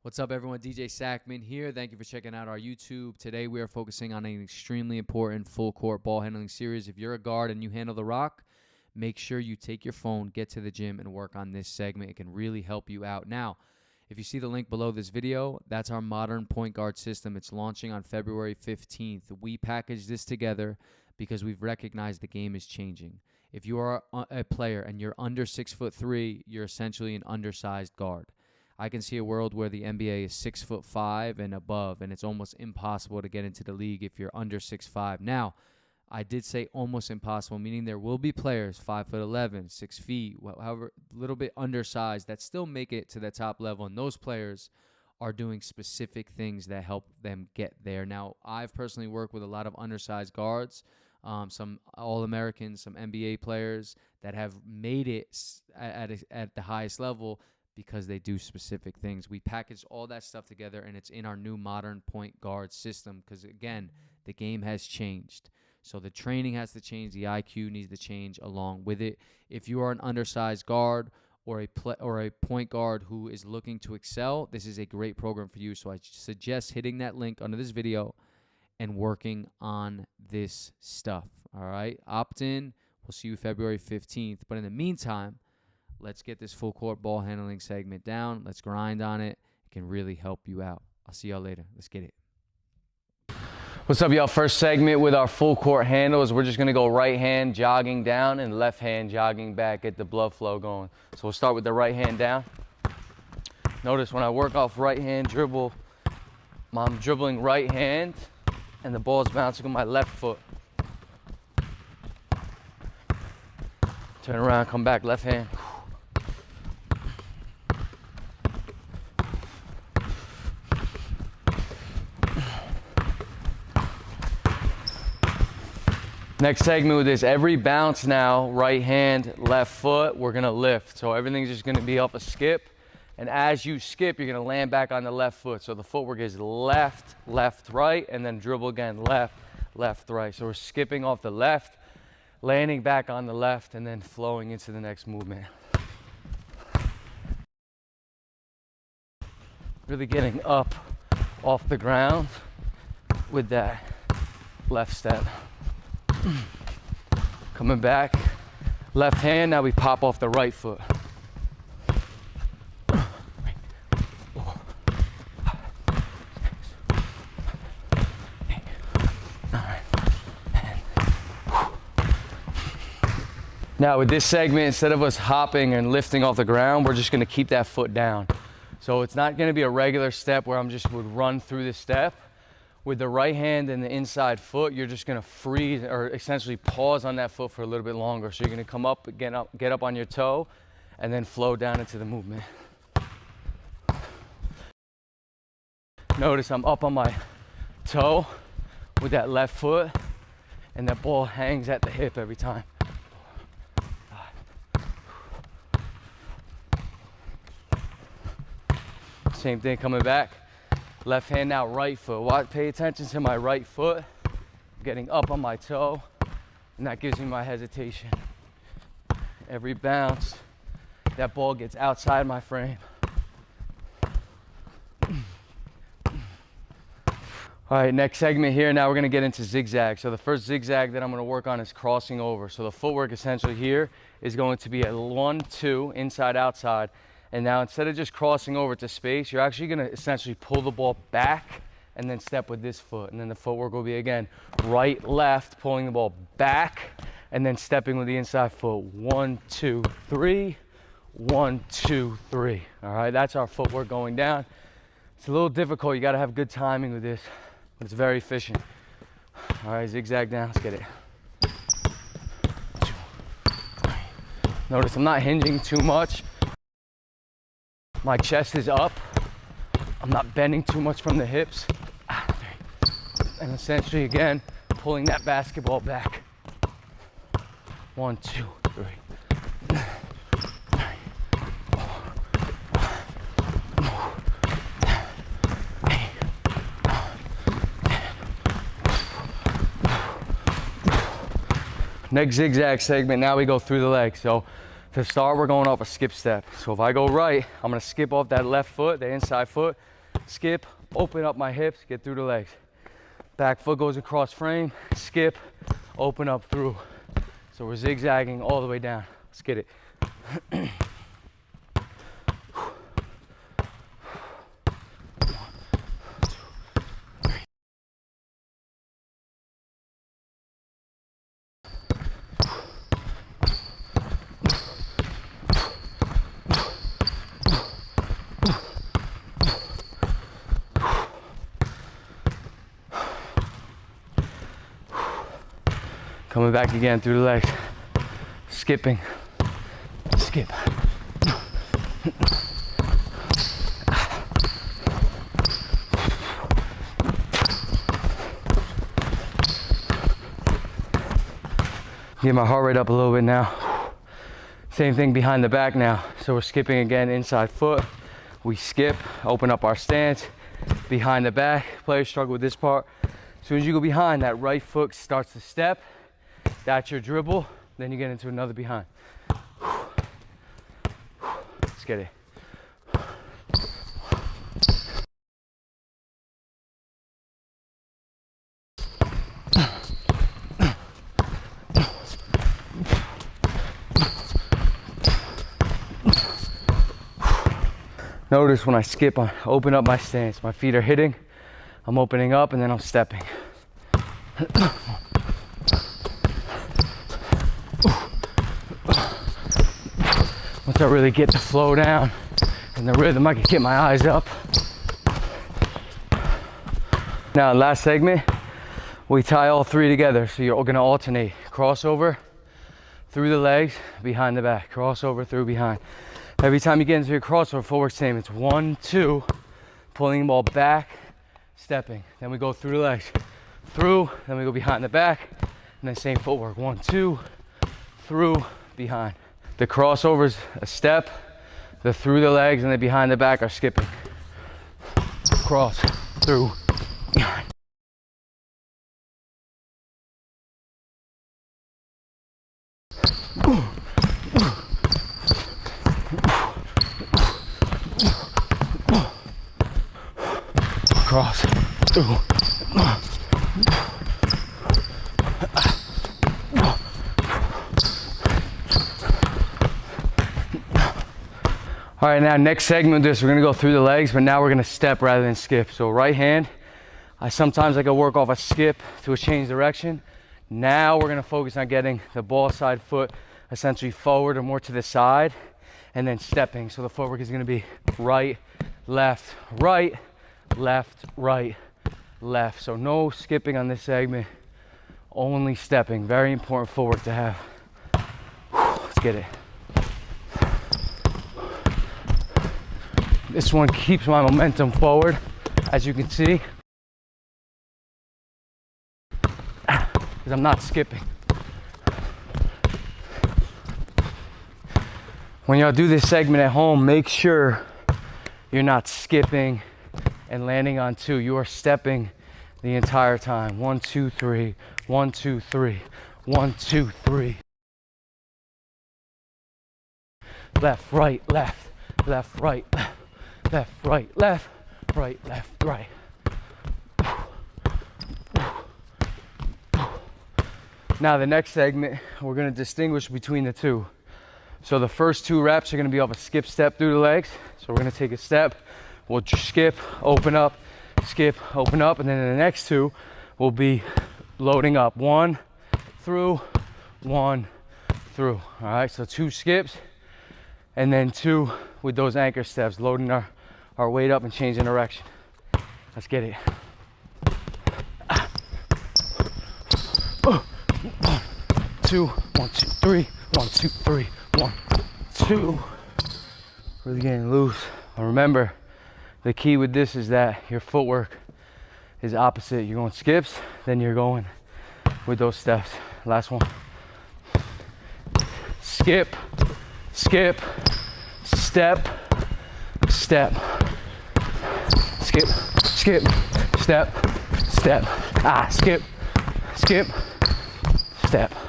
What's up, everyone? DJ Sackmann here. Thank you for checking out our YouTube. Today we are focusing on an extremely important full court ball handling series. If you're a guard and you handle the rock, make sure you take your phone, get to the gym, and work on this segment. It can really help you out. Now, if you see the link below this video, that's our modern point guard system. It's launching on February 15th. We packaged this together because we've recognized the game is changing. If you are a player and you're under 6'3", you're essentially an undersized guard. I can see a world where the NBA is 6'5" and above, and it's almost impossible to get into the league if you're under 6'5". Now, I did say almost impossible, meaning there will be players 5'11", 6 feet, however, a little bit undersized that still make it to the top level, and those players are doing specific things that help them get there. Now, I've personally worked with a lot of undersized guards, some All-Americans, some NBA players that have made it at the highest level because they do specific things. We package all that stuff together, and it's in our new modern point guard system because, again, the game has changed. So the training has to change. The IQ needs to change along with it. If you are an undersized guard or a point guard who is looking to excel, this is a great program for you. So I suggest hitting that link under this video and working on this stuff. All right? Opt in. We'll see you February 15th. But in the meantime, let's get this full court ball handling segment down. Let's grind on it. It can really help you out. I'll see y'all later. Let's get it. What's up, y'all? First segment with our full court handles. We're just going to go right hand jogging down and left hand jogging back, get the blood flow going. So we'll start with the right hand down. Notice when I work off right hand dribble, I'm dribbling right hand and the ball's bouncing on my left foot. Turn around, come back, left hand. Next segment with this, every bounce now, right hand, left foot, we're gonna lift. So everything's just gonna be off a skip. And as you skip, you're gonna land back on the left foot. So the footwork is left, left, right, and then dribble again, left, left, right. So we're skipping off the left, landing back on the left, and then flowing into the next movement. Really getting up off the ground with that left step. Coming back, left hand, now we pop off the right foot. Now with this segment, instead of us hopping and lifting off the ground, we're just gonna keep that foot down. So it's not gonna be a regular step where I'm just would run through the step. With the right hand and the inside foot, you're just gonna freeze or essentially pause on that foot for a little bit longer. So you're gonna come up, get up on your toe, and then flow down into the movement. Notice I'm up on my toe with that left foot, and that ball hangs at the hip every time. Same thing coming back. Left hand now, right foot. Pay attention to my right foot. Getting up on my toe, and that gives me my hesitation. Every bounce, that ball gets outside my frame. All right, next segment here, now we're gonna get into zigzags. So the first zigzag that I'm gonna work on is crossing over. So the footwork essentially here is going to be a 1-2, inside, outside. And now instead of just crossing over to space, you're actually gonna essentially pull the ball back and then step with this foot. And then the footwork will be, again, right, left, pulling the ball back, and then stepping with the inside foot. 1, 2, 3, 1, 2, 3. All right, that's our footwork going down. It's a little difficult. You gotta have good timing with this, but it's very efficient. All right, zigzag down, let's get it. Notice I'm not hinging too much. My chest is up. I'm not bending too much from the hips. And essentially, again, pulling that basketball back. 1, 2, 3. Next zigzag segment, now we go through the legs. So To start, we're going off a skip step. So if I go right, I'm gonna skip off that left foot, the inside foot, skip, open up my hips, get through the legs. Back foot goes across frame, skip, open up through. So we're zigzagging all the way down. Let's get it. Coming back again through the legs. Skipping. Skip. Get my heart rate up a little bit now. Same thing behind the back now. So we're skipping again, inside foot. We skip, open up our stance. Behind the back, players struggle with this part. As soon as you go behind, that right foot starts to step. That's your dribble. Then you get into another behind. Let's get it. Notice when I skip, I open up my stance. My feet are hitting, I'm opening up, and then I'm stepping. Once I really get the flow down and the rhythm, I can get my eyes up. Now, last segment, we tie all three together. So you're gonna alternate crossover, through the legs, behind the back, crossover, through, behind. Every time you get into your crossover, footwork same. It's 1, 2, pulling the ball back, stepping. Then we go through the legs, through, then we go behind the back, and then same footwork. 1, 2, through, behind. The crossover's a step, the through the legs and the behind the back are skipping. Cross, through, behind. Cross, through. All right, now next segment of this, we're gonna go through the legs, but now we're gonna step rather than skip. So right hand, I sometimes like to work off a skip to a change direction. Now we're gonna focus on getting the ball side foot essentially forward or more to the side, and then stepping. So the footwork is gonna be right, left, right, left, right, left. So no skipping on this segment, only stepping. Very important footwork to have. Let's get it. This one keeps my momentum forward, as you can see, because I'm not skipping. When y'all do this segment at home, make sure you're not skipping and landing on two. You are stepping the entire time. 1, 2, 3, 1, 2, 3, 1, 2, 3. Left, right, left, left, right, left. Left, right, left, right, left, right. Now the next segment, we're gonna distinguish between the two. So the first 2 reps are gonna be off a skip step through the legs. So we're gonna take a step, we'll skip, open up, skip, open up, and then the next 2 will be loading up. 1 through, 1 through. All right, so 2 skips, and then 2 with those anchor steps, loading our weight up and changing direction. Let's get it. 1, 2, 1, 2, 3, 1, 2, 3, 1, 2. Really getting loose. But remember, the key with this is that your footwork is opposite. You're going skips, then you're going with those steps. Last one. Skip, skip, step, step, skip, skip, step, step, skip, skip, step.